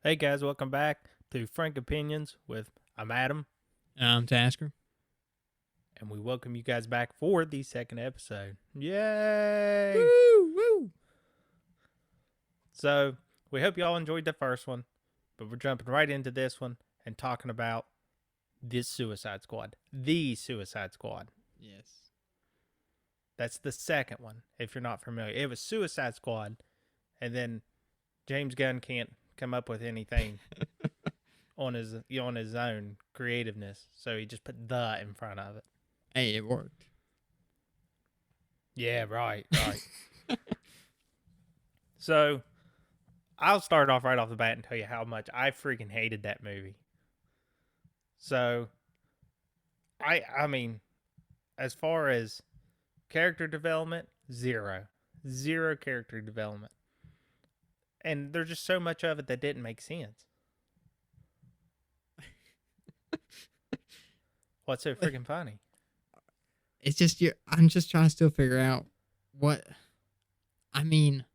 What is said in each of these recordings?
Hey guys, welcome back to Frank Opinions with I'm Adam, Tasker. and we welcome you guys back for the second episode. Yay! Woo, woo. So we hope y'all enjoyed the first one, but we're jumping right into this one and talking about this Suicide Squad. The Suicide Squad. Yes. That's the second one, if you're not familiar. It was Suicide Squad, and then James Gunn can't come up with anything on his own creativeness, so he just put the in front of it. Hey, it worked. Yeah, right. So I'll start off right off the bat and tell you how much I freaking hated that movie. So I mean, as far as character development, zero character development, and there's just so much of it that didn't make sense. What's so freaking funny? It's just I'm just trying to still figure out what. I mean,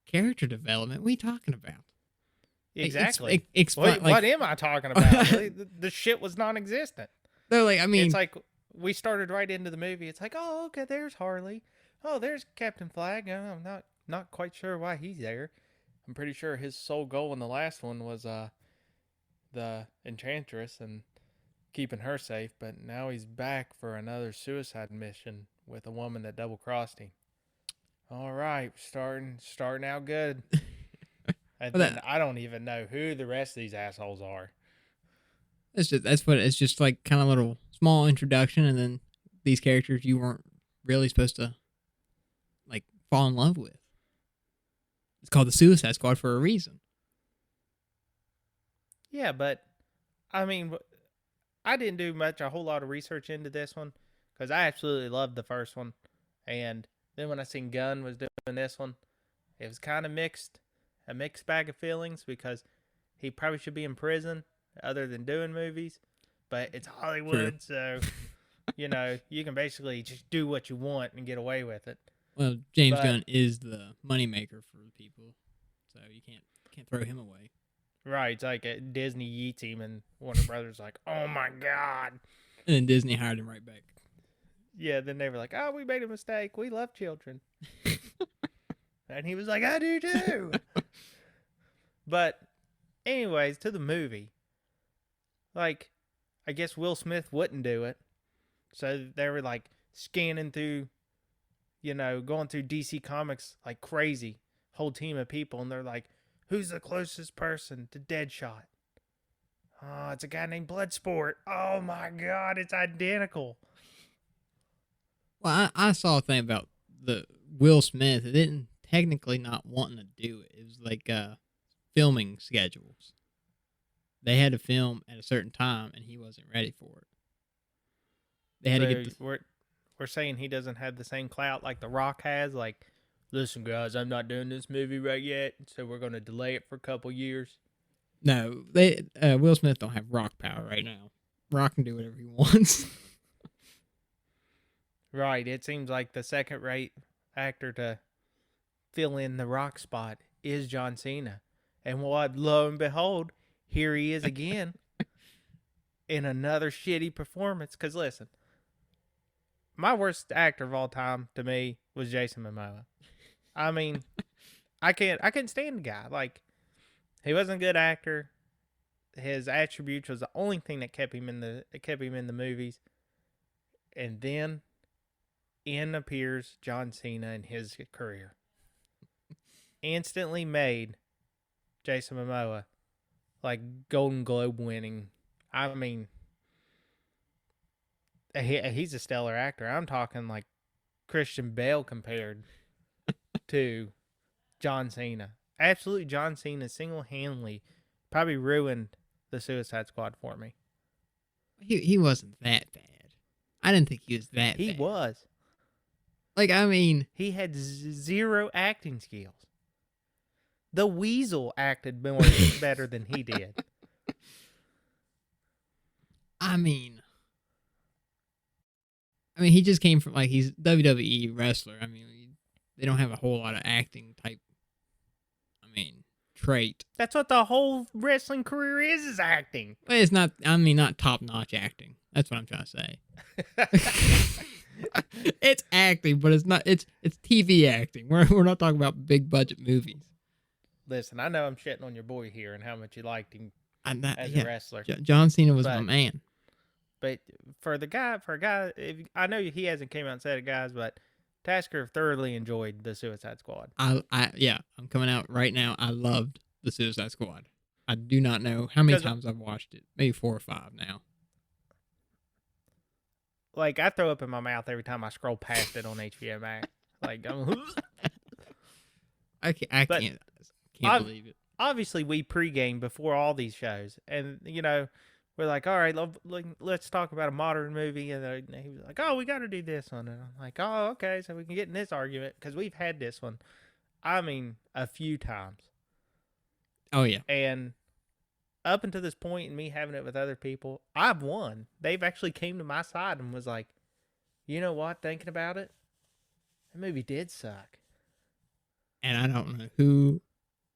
character development. What are you talking about? Exactly. Explain. What am I talking about? The shit was non-existent. No, like I mean, It's like we started right into the movie. It's like, oh, okay, there's Harley. Oh, there's Captain Flag. I'm not quite sure why he's there. I'm pretty sure his sole goal in the last one was the Enchantress and keeping her safe. But now he's back for another suicide mission with a woman that double crossed him. All right, starting out good. And then I don't even know who the rest of these assholes are. it's just like kind of little small introduction, and then these characters you weren't really supposed to like fall in love with. It's called the Suicide Squad for a reason. Yeah, but I mean, I didn't do a whole lot of research into this one because I absolutely loved the first one, and then when I seen Gunn was doing this one, it was kind of a mixed bag of feelings because he probably should be in prison other than doing movies, but it's Hollywood, so you can basically just do what you want and get away with it. Well, James But Gunn is the moneymaker for people, so you can't throw him away. right, it's like Disney yeets him, and Warner Brothers like, oh my god. And then Disney hired him right back. Yeah, then they were like, oh, we made a mistake. We love children. And he was like, I do too. But, anyways, to the movie. Like, I guess Will Smith wouldn't do it. So they were like scanning through, going through DC Comics like crazy. Whole team of people. And they're like, who's the closest person to Deadshot? Oh, it's a guy named Bloodsport. Oh my god, it's identical. Well, I saw a thing about the Will Smith. It didn't technically not wanting to do it. It was like filming schedules. They had to film at a certain time, and he wasn't ready for it. They had So to get we're saying he doesn't have the same clout like The Rock has. Like, listen, guys, I'm not doing this movie right yet, so we're gonna delay it for a couple years. no. They Will Smith don't have rock power right now. Rock can do whatever he wants. Right. It seems like the second-rate actor to fill in the Rock spot is John Cena, and what? Lo and behold, here he is again in another shitty performance. Cause listen, my worst actor of all time to me was Jason Momoa. I mean, I couldn't stand the guy. Like, he wasn't a good actor. His attributes was the only thing that kept him in the movies. And then in appears John Cena in his career. Instantly made Jason Momoa like Golden Globe winning. I mean, he's a stellar actor. I'm talking like Christian Bale compared to John Cena. Absolutely, John Cena single-handedly probably ruined the Suicide Squad for me. He wasn't that bad. I didn't think he was that He bad. was. Like, I mean, He had zero acting skills. The Weasel acted more better than he did. I mean, he just came from like he's WWE wrestler. I mean, they don't have a whole lot of acting type. I mean, trait. That's what the whole wrestling career is acting. Well, it's not. I mean, not top-notch acting. That's what I'm trying to say. It's acting, but it's not. It's TV acting. We're not talking about big budget movies. Listen, I know I'm shitting on your boy here and how much you liked him as a wrestler. John Cena was my man. But for a guy, I know he hasn't came out and said it, guys, but Tasker thoroughly enjoyed the Suicide Squad. I'm coming out right now. I loved the Suicide Squad. I do not know how many times I've watched it. Maybe 4 or 5 now. Like, I throw up in my mouth every time I scroll past it on HBO Max. Like, I can't believe it. Obviously, we pregame before all these shows, and we're like, all right, let's talk about a modern movie, and he was like, oh, we got to do this one, and I'm like, oh, okay, so we can get in this argument because we've had this one. I mean, a few times. Oh yeah, and up until this point, and me having it with other people, I've won. They've actually came to my side and was like, you know what? Thinking about it, that movie did suck. And I don't know who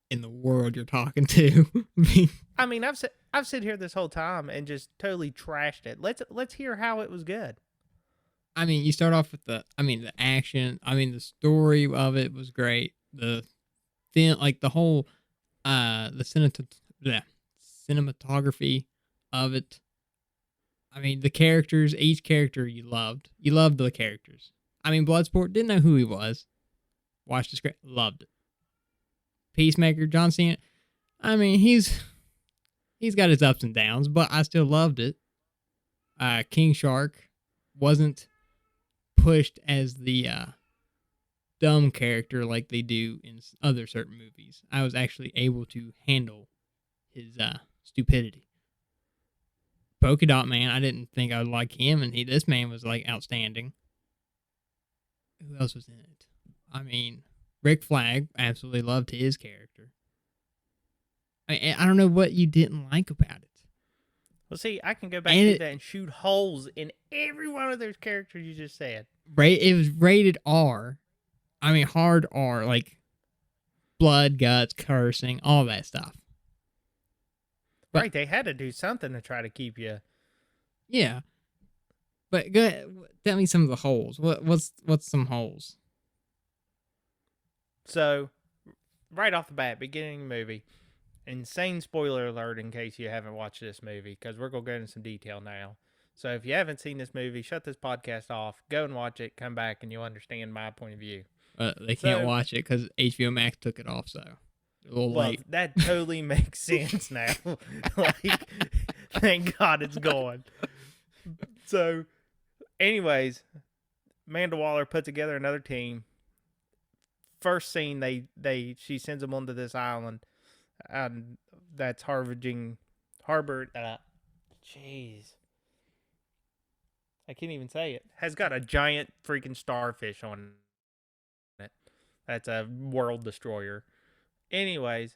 in the world you're talking to. I mean, I've sit here this whole time and just totally trashed it. Let's hear how it was good. I mean, you start off with the action. I mean, the story of it was great. The film, like the whole, cinematography of it. I mean, the characters, each character you loved. You loved the characters. I mean, Bloodsport, didn't know who he was. Watched the script, loved it. Peacemaker, John Cena, I mean, he's got his ups and downs, but I still loved it. King Shark wasn't pushed as the dumb character like they do in other certain movies. I was actually able to handle his stupidity. Polka Dot Man, I didn't think I would like him, and this man was like outstanding. Who else was in it? I mean, Rick Flag, absolutely loved his character. I don't know what you didn't like about it. Well, see, I can go back to that and shoot holes in every one of those characters you just said. It was rated R. I mean, hard R, like blood, guts, cursing, all that stuff. But, right, they had to do something to try to keep you. Yeah. But go ahead, tell me some of the holes. What's some holes? So, right off the bat, beginning of the movie, insane spoiler alert in case you haven't watched this movie, because we're going to go into some detail now. So if you haven't seen this movie, shut this podcast off, go and watch it, come back, and you'll understand my point of view. They can't watch it because HBO Max took it off, so a little late. That totally makes sense now. Like, thank God it's gone. So, anyways, Amanda Waller put together another team. First scene, she sends them onto this island, that's harbored. Jeez, I can't even say it. Has got a giant freaking starfish on it. That's a world destroyer. Anyways,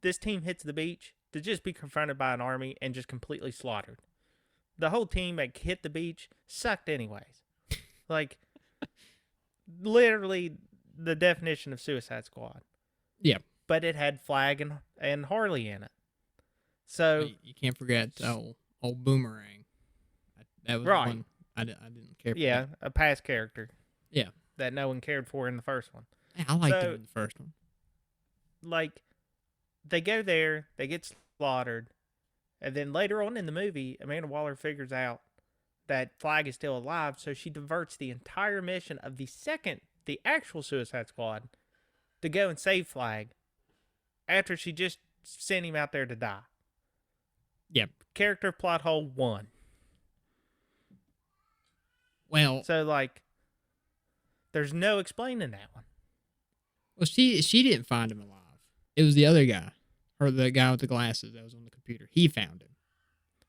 this team hits the beach to just be confronted by an army and just completely slaughtered. The whole team that hit the beach sucked anyways. Like, literally the definition of Suicide Squad. Yeah. But it had Flag and Harley in it. So you can't forget old Boomerang. That was right. One I didn't care for. Yeah, that. A past character. Yeah. That no one cared for in the first one. Yeah, I liked him in the first one. Like, they go there, they get slaughtered, and then later on in the movie, Amanda Waller figures out that Flag is still alive, so she diverts the entire mission of the actual Suicide Squad to go and save Flag after she just sent him out there to die. Yep. Character plot hole 1. Well, so like, there's no explaining that one. Well, she didn't find him alive. It was the other guy, or the guy with the glasses that was on the computer. He found him.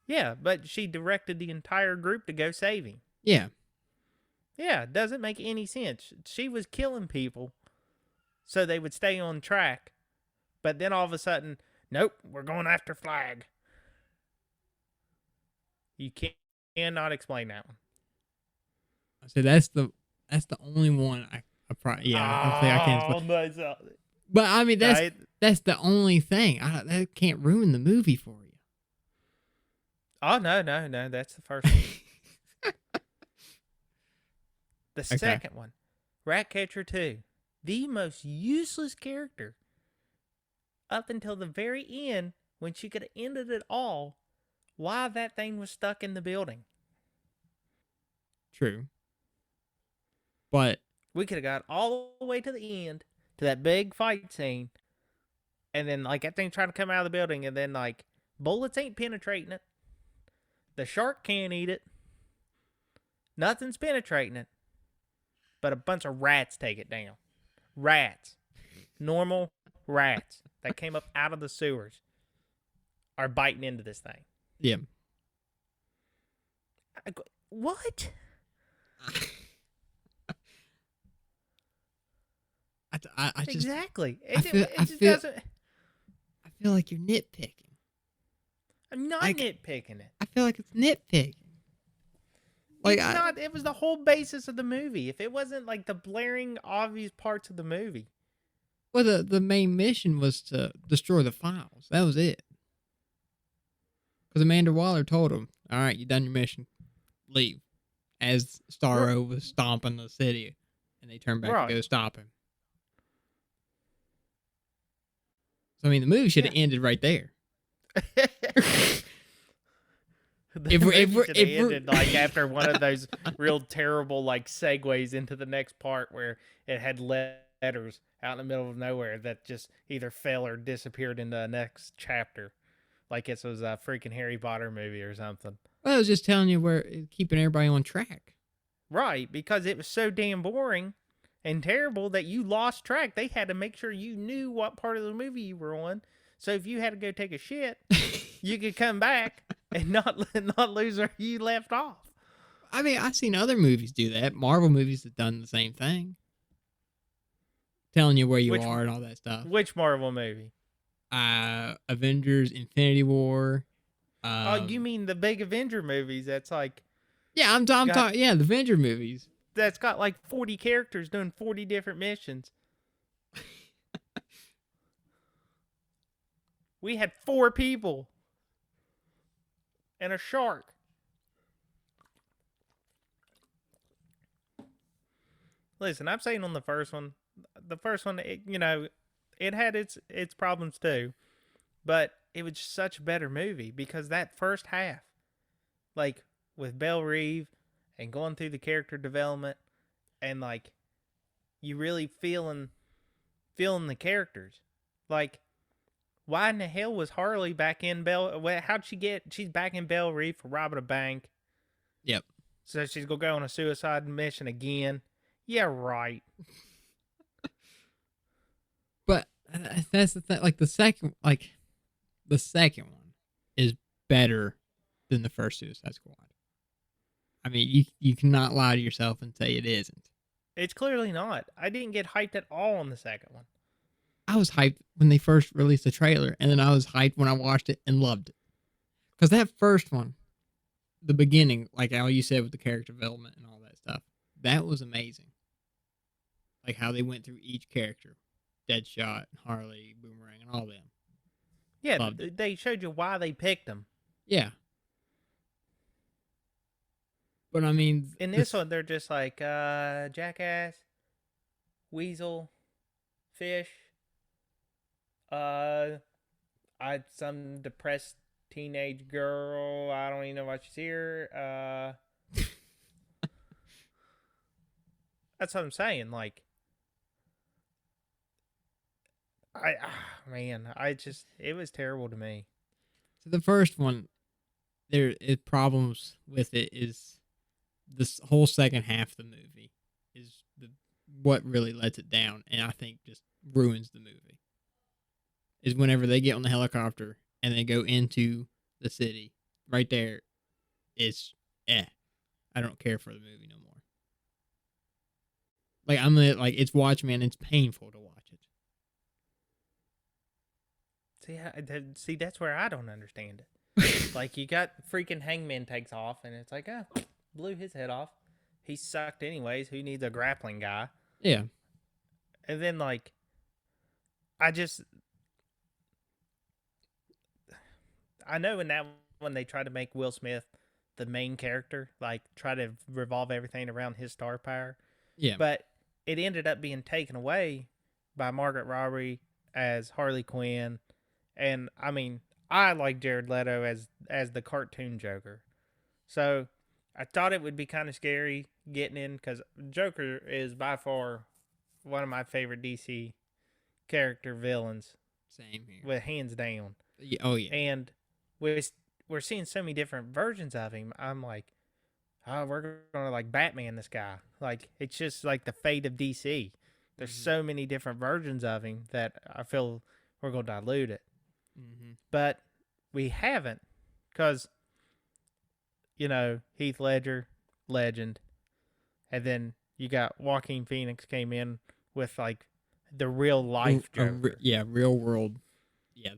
Yeah, but she directed the entire group to go save him. Yeah. Yeah, it doesn't make any sense. She was killing people so they would stay on track. But then all of a sudden, nope, we're going after Flag. You cannot explain that one. So that's the only one I probably I don't think I can explain. But I mean that's That's the only thing. That can't ruin the movie for you. Oh no, that's the first one. The Okay. second one, Ratcatcher 2, the most useless character up until the very end when she could have ended it all. Why that thing was stuck in the building? True. But We could have got all the way to the end to that big fight scene, and then like that thing trying to come out of the building, and then like bullets ain't penetrating it. The shark can't eat it. Nothing's penetrating it. But a bunch of rats take it down. Rats. Normal rats that came up out of the sewers are biting into this thing. yeah. What? I just exactly. I feel, It just doesn't. I feel like you're nitpicking. I'm not nitpicking it. I feel like it's nitpicking. Like it's not. It was the whole basis of the movie. If it wasn't like the blaring, obvious parts of the movie. Well, the main mission was to destroy the files. That was it. Because Amanda Waller told him, "All right, you done your mission. Leave." As Starro was stomping the city, and they turned back to go stop him. So I mean, the movie should have ended right there. if we're ended like after one of those real terrible like segues into the next part where it had letters out in the middle of nowhere that just either fell or disappeared into the next chapter, like it was a freaking Harry Potter movie or something. Well, I was just telling you where keeping everybody on track. Right, because it was so damn boring and terrible that you lost track. They had to make sure you knew what part of the movie you were on. So if you had to go take a shit, you could come back and not lose where you left off. I mean, I've seen other movies do that. Marvel movies have done the same thing. Telling you where you are and all that stuff. Which Marvel movie? Avengers, Infinity War. Oh, you mean the big Avenger movies? That's like... Yeah, I'm talking... Yeah, the Avenger movies. That's got like 40 characters doing 40 different missions. We had 4 people. And a shark. Listen, I'm saying on the first one, it had its problems too, but it was such a better movie because that first half, like with Belle Reeve and going through the character development and like you really feeling the characters, like why in the hell was Harley back in how'd she get? She's back in Belle Reeve for robbing a bank. Yep. So she's gonna go on a suicide mission again. Yeah, right. But that's the thing. Like the second one is better than the first Suicide Squad. I mean, you cannot lie to yourself and say it isn't. It's clearly not. I didn't get hyped at all on the second one. I was hyped when they first released the trailer, and then I was hyped when I watched it and loved it. Because that first one, the beginning, like how you said with the character development and all that stuff, that was amazing. Like how they went through each character. Deadshot, Harley, Boomerang, and all them. Yeah, they showed you why they picked them. Yeah. But I mean... In this one, they're just like, Jackass, Weasel, Fish, some depressed teenage girl, I don't even know why she's here, That's what I'm saying, like, it was terrible to me. So the first one, problems with it is this whole second half of the movie is what really lets it down, and I think just ruins the movie. Is whenever they get on the helicopter and they go into the city, right there, it's I don't care for the movie no more. Like it's Watchmen, it's painful to watch it. See, that's where I don't understand it. Like, you got freaking Hangman takes off, and it's like, blew his head off. He sucked anyways. Who needs a grappling guy? Yeah. And then, like, I know in that one they try to make Will Smith the main character, like try to revolve everything around his star power, Yeah. but it ended up being taken away by Margaret Robbie as Harley Quinn, and I mean I like Jared Leto as the cartoon Joker, so I thought it would be kind of scary getting in because Joker is by far one of my favorite DC character villains, Same here. with hands down. Yeah, oh yeah. And we're seeing so many different versions of him. I'm like, oh, we're gonna like Batman this guy. Like it's just like the fate of DC. There's so many different versions of him that I feel we're gonna dilute it. But we haven't, because Heath Ledger, legend, and then you got Joaquin Phoenix came in with like the real life Joker. Real world. Yeah.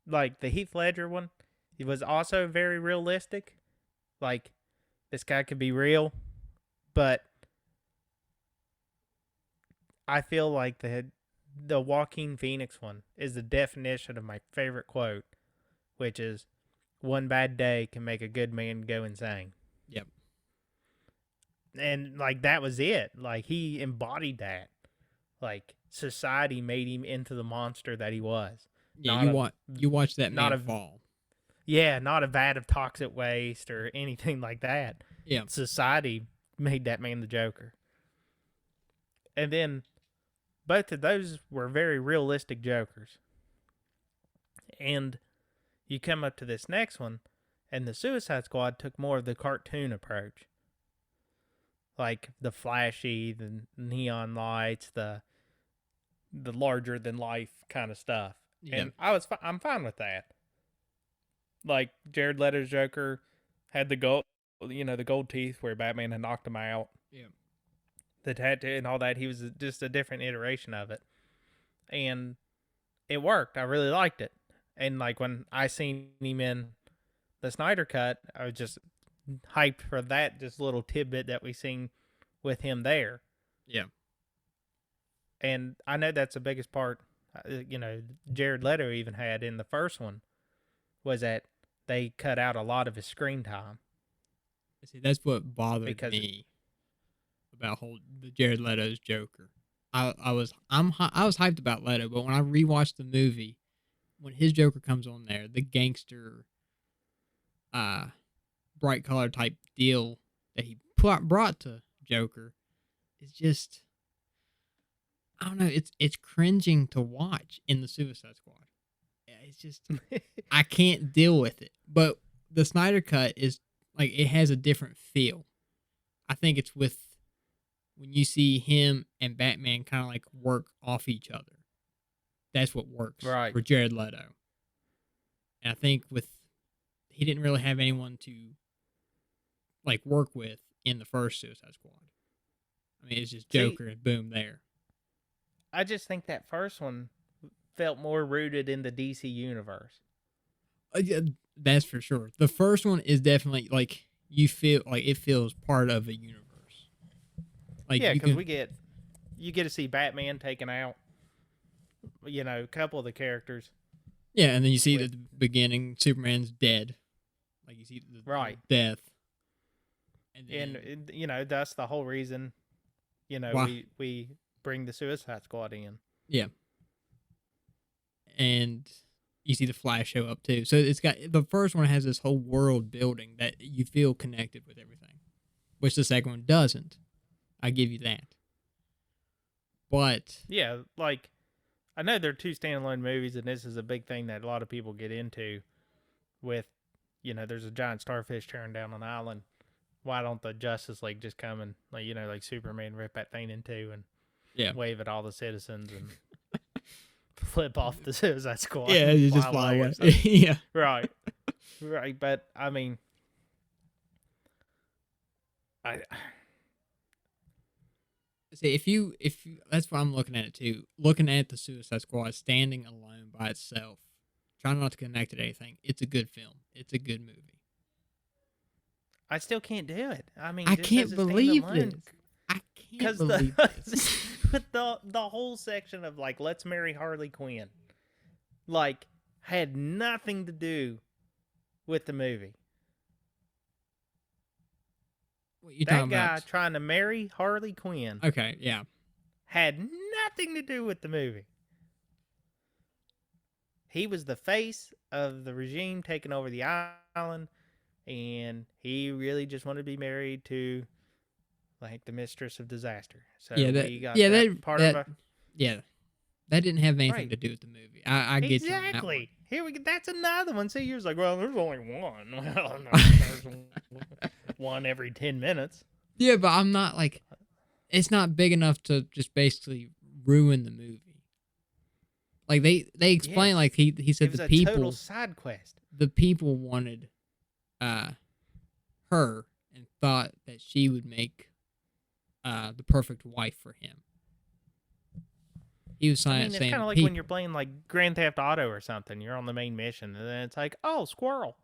Like the Heath Ledger one, it was also very realistic. Like this guy could be real, but I feel like the Joaquin Phoenix one is the definition of my favorite quote, which is, "One bad day can make a good man go insane." Yep. And like that was it. Like he embodied that. Like society made him into the monster that he was. Yeah, you watch that man fall. Yeah, not a vat of toxic waste or anything like that. Yeah. Society made that man the Joker. And then both of those were very realistic Jokers. And you come up to this next one, and the Suicide Squad took more of the cartoon approach. Like the flashy, the neon lights, the larger than life kind of stuff. Yeah. And I'm fine with that. Like Jared Leto's Joker had the gold teeth where Batman had knocked him out. Yeah. The tattoo and all that. He was just a different iteration of it, and it worked. I really liked it. And like when I seen him in the Snyder Cut, I was just hyped for that just little tidbit that we seen with him there. Yeah. And I know that's the biggest part. Jared Leto even had in the first one was that they cut out a lot of his screen time. See, that's what bothered me about the Jared Leto's Joker. I was hyped about Leto, but when I rewatched the movie, when his Joker comes on there, the gangster, bright color type deal that he brought to Joker is just, I don't know. It's cringing to watch in the Suicide Squad. Yeah, it's just I can't deal with it. But the Snyder Cut is like it has a different feel. I think it's with when you see him and Batman kind of like work off each other. That's what works for Jared Leto. And I think he didn't really have anyone to like work with in the first Suicide Squad. I mean, it's just Joker and boom there. I just think that first one felt more rooted in the DC universe. Yeah, that's for sure. The first one is definitely like you feel like it feels part of a universe. Like yeah, because you get to see Batman taking out, a couple of the characters. Yeah, and then you see at the beginning Superman's dead. Like you see the death. And that's the whole reason, we bring the Suicide Squad in. Yeah. And you see the Flash show up too. So it's got the first one has this whole world building that you feel connected with everything, which the second one doesn't. I give you that. But yeah, like I know they're two standalone movies, and this is a big thing that a lot of people get into. With, there's a giant starfish tearing down an island. Why don't the Justice League just come and like Superman rip that thing in two and wave at all the citizens and flip off the Suicide Squad? Yeah, you just fly away. Yeah, right. But I mean, see if you that's what I'm looking at it too. Looking at the Suicide Squad standing alone by itself, trying not to connect to anything. It's a good film. It's a good movie. I still can't do it. I mean, I can't believe this. I can't believe this. With the whole section of like, let's marry Harley Quinn. Like, had nothing to do with the movie. What you That talking guy about? trying to marry Harley Quinn Okay, yeah. had nothing to do with the movie. He was the face of the regime taking over the island, and he really just wanted to be married to like the mistress of disaster. So Yeah, that we got yeah, that part of a yeah. That didn't have anything right. to do with the movie. I get you on that one. Exactly. Here we go. That's another one. See, you're like, well, there's only one. Well, no, there's one every 10 minutes. Yeah, but I'm not like it's not big enough to just basically ruin the movie. Like they explain Yes. like he said It was the a total people side quest. wanted uh her and thought that she would make the perfect wife for him. He was I saying, mean, it's saying kind the of like when you're people. playing like Grand Theft Auto or something. You're on the main mission, and then it's like, oh, squirrel.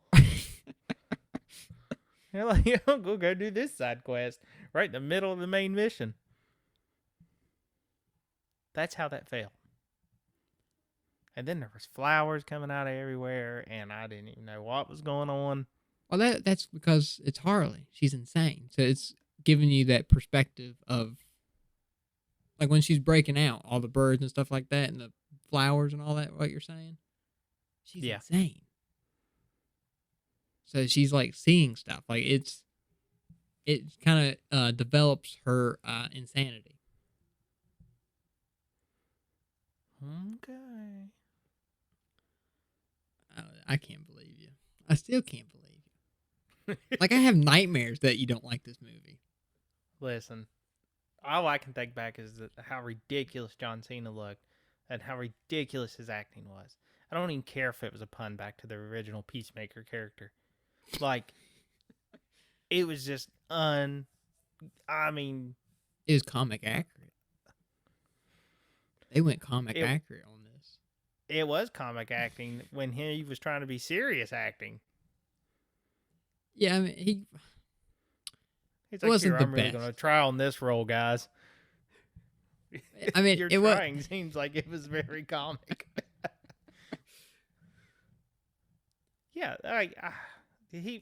You're like, oh, go do this side quest right in the middle of the main mission. That's how that failed. And then there was flowers coming out of everywhere, and I didn't even know what was going on. Well, that's because it's Harley. She's insane. So it's giving you that perspective of like when she's breaking out, all the birds and stuff like that, and the flowers and all that. What you're saying? She's Yeah. insane. So she's like seeing stuff. Like it kind of develops her insanity. Okay. I can't believe you. I still can't believe you. Like I have nightmares that you don't like this movie. Listen, all I can think back is how ridiculous John Cena looked and how ridiculous his acting was. I don't even care if it was a pun back to the original Peacemaker character. Like, it was just I mean, It was comic accurate. They went comic accurate on this. it was comic acting when he was trying to be serious acting. Yeah, I mean He's it like, wasn't here, the I'm really best. going to try on this role, guys. I mean, Your it was trying seems like it was very comic. Yeah, he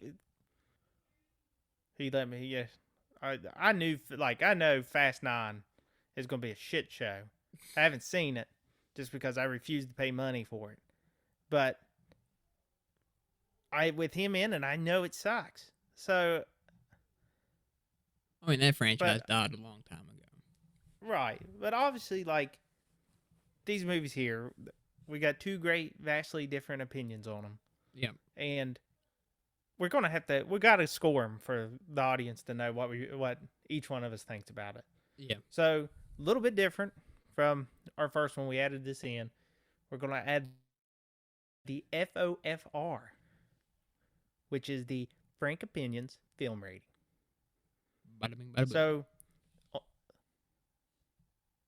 let me. Yeah, I knew I know Fast 9 is going to be a shit show. I haven't seen it just because I refuse to pay money for it. But with him in it, I know it sucks. So I mean that franchise died a long time ago. right, but obviously like these movies here, we got two great, vastly different opinions on them. Yeah. And we got to score them for the audience to know what each one of us thinks about it. Yeah. So a little bit different from our first one. We added this in. We're going to add the FOFR, which is the Frank Opinions film rating. Bada bing, bada boom. So,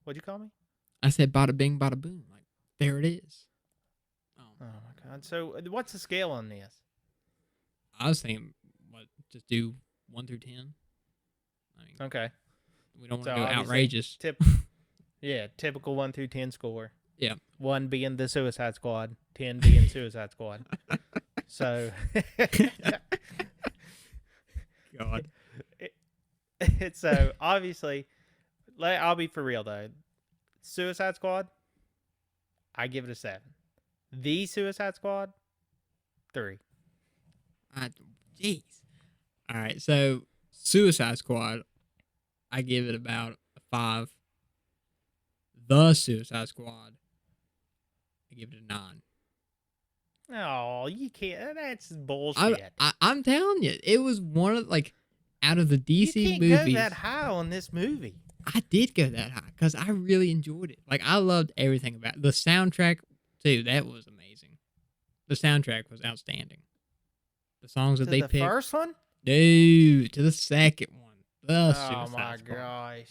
what'd you call me? I said bada bing, bada boom. Like, there it is. Oh my God. So, what's the scale on this? I was thinking, just do 1 through 10. I mean, okay. We don't want to go outrageous. Typical 1 through 10 score. Yeah. 1 being the Suicide Squad, 10 being Suicide Squad. So, God. It's so obviously, I'll be for real though. Suicide Squad, I give it a 7. The Suicide Squad, 3. Jeez. All right, so Suicide Squad, I give it about a 5. The Suicide Squad, I give it a 9. Oh, you can't. That's bullshit. I'm telling you, it was one of out of the DC you can't movies. go that high on this movie. I did go that high because I really enjoyed it. Like I loved everything about it. The soundtrack too. That was amazing. The soundtrack was outstanding. The songs that they picked. The first one? No, to the second one. The Suicide my Squad. gosh.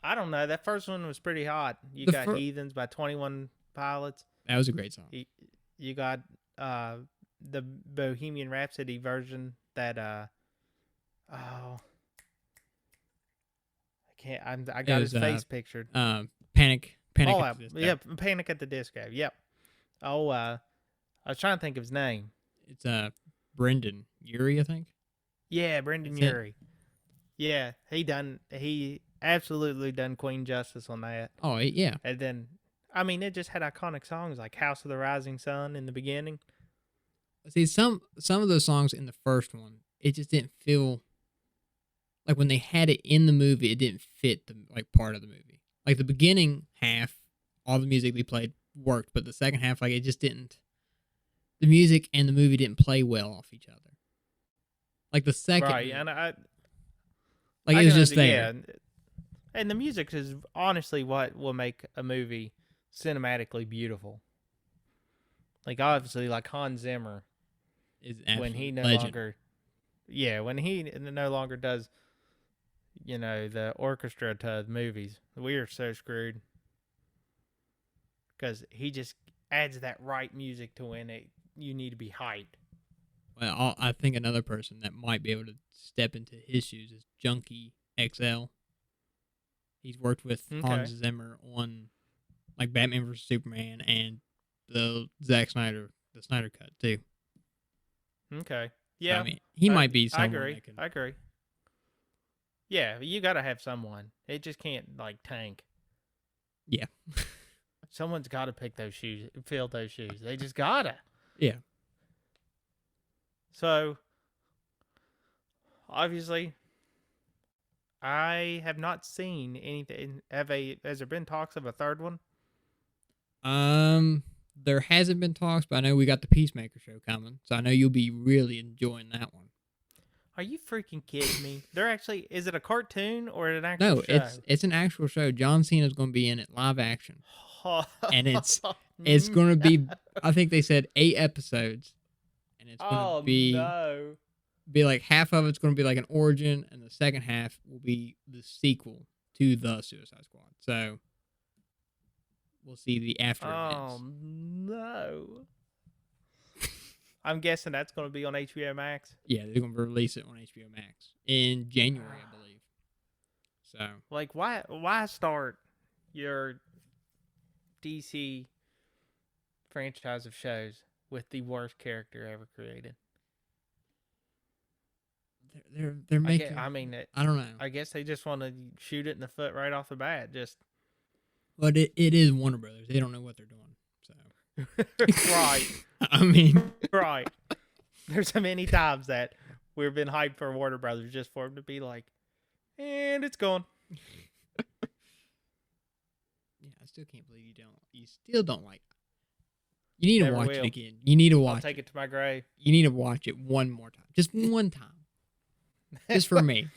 I don't know. That first one was pretty hot. You got Heathens by 21 Pilots. That was a great song. You got the Bohemian Rhapsody version that I can't. I got his face pictured. Panic. Panic at the Disco. Yep, Panic at the Disco. Yep. Oh, I was trying to think of his name. It's Brendan Urie, I think. Yeah, Brendan That's it. Urie. Yeah, he absolutely done Queen justice on that. Oh yeah. And then, I mean, it just had iconic songs like "House of the Rising Sun" in the beginning. See, some of those songs in the first one, it just didn't feel like when they had it in the movie, it didn't fit the like part of the movie. Like the beginning half, all the music they played worked, but the second half, like it just didn't. The music and the movie didn't play well off each other. Like the second, Right, movie, and like I it was can just under, there. yeah, and the music is honestly what will make a movie cinematically beautiful. Like obviously, like Hans Zimmer Is an when he absolute no legend. longer, yeah, when he no longer does, the orchestra to movies, we are so screwed because he just adds that right music to when you need to be hyped. Well, I think another person that might be able to step into his shoes is Junkie XL. He's worked with Hans Okay, Zimmer on like Batman vs Superman and the Snyder Cut too. okay, So I yeah, mean, he I might be I someone agree, that can. I agree. Yeah, you gotta have someone. It just can't like tank. Yeah, Someone's got to pick those shoes, fill those shoes. They just gotta. yeah. So obviously, I have not seen anything. Has there been talks of a third one? There hasn't been talks, but I know we got the Peacemaker show coming, so I know you'll be really enjoying that one. Are you freaking kidding me? They're actually. Is it a cartoon or an actual No, show? it's an actual show. John Cena's going to be in it live action, and it's going to No. be. I think they said 8 episodes, and it's going to Oh be no! like half of it's going to be like an origin, and the second half will be the sequel to the Suicide Squad. So we'll see the after Oh events. no! I'm guessing that's going to be on HBO Max. Yeah, they're going to release it on HBO Max in January, I believe. So Like, why start your DC franchise of shows with the worst character ever created? they're making. I mean, I don't know, I guess they just want to shoot it in the foot right off the bat. Just but it is Warner Brothers. They don't know what they're doing. So right, I mean, right. There's so many times that we've been hyped for Warner Brothers just for them to be like, and it's gone. yeah, I still can't believe you don't. You still don't like. You need to Never watch will. it again. You need to I'll watch take it. it to my grave. You need to watch it one more time. Just one time. Just for me.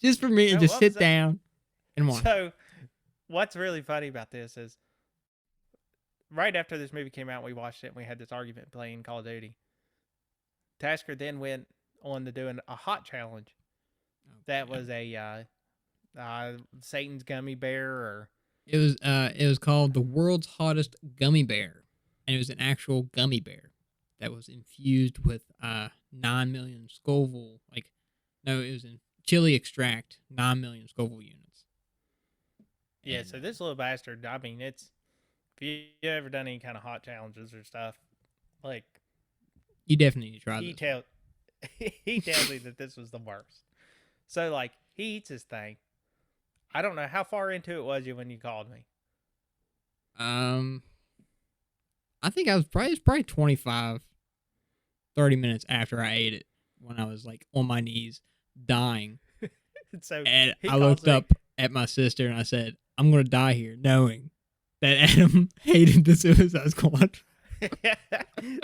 Just for me, and So just what sit was that- down and watch. So, what's really funny about this is right after this movie came out, we watched it and we had this argument playing Call of Duty. Tasker then went on to doing a hot challenge. That was a Satan's gummy bear, or It was called the world's hottest gummy bear, and it was an actual gummy bear that was infused with 9 million Scoville. Like, no, it was in chili extract, 9 million Scoville units. yeah. And, So this little bastard. I mean, it's if you ever done any kind of hot challenges or stuff, like you definitely need to try he this. he tells me that this was the worst. So like he eats his thing. I don't know how far into it was you when you called me. I think I was probably 25, 30 minutes after I ate it when I was like on my knees dying. So And he I calls looked me- up at my sister and I said, I'm going to die here knowing that Adam hated the Suicide Squad.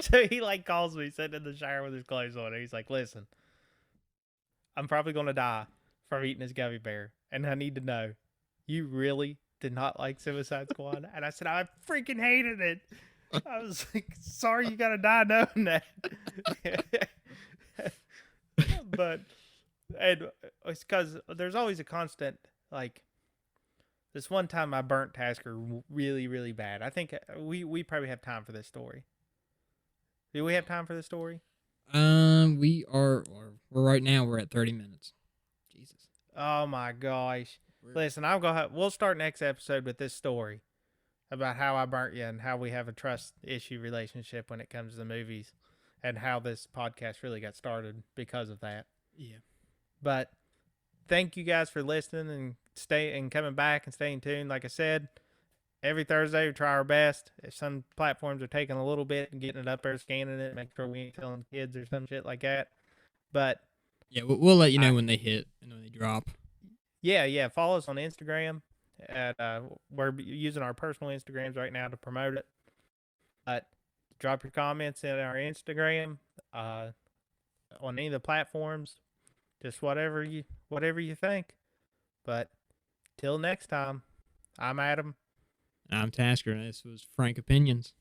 So he like calls me sitting in the shower with his clothes on. And he's like, "Listen, I'm probably gonna die from eating this gummy bear, and I need to know, you really did not like Suicide Squad?" And I said, "I freaking hated it." I was like, "Sorry, you gotta die knowing that." But and it's because there's always a constant like. This one time I burnt Tasker really, really bad. I think we probably have time for this story. Do we have time for this story? We're right now, we're at 30 minutes. Jesus. Oh my gosh. We're- Listen, we'll start next episode with this story. about how I burnt you and how we have a trust issue relationship when it comes to the movies, and how this podcast really got started because of that. Yeah. But thank you guys for listening and coming back and staying tuned. Like I said, every Thursday we try our best. If some platforms are taking a little bit and getting it up there, scanning it, make sure we ain't telling kids or some shit like that. But yeah, we'll let you know when they hit and when they drop. Yeah. Follow us on Instagram. We're using our personal Instagrams right now to promote it. But drop your comments in our Instagram, on any of the platforms. Just whatever you think. But till next time, I'm Adam. I'm Tasker, and this was Frank Opinions.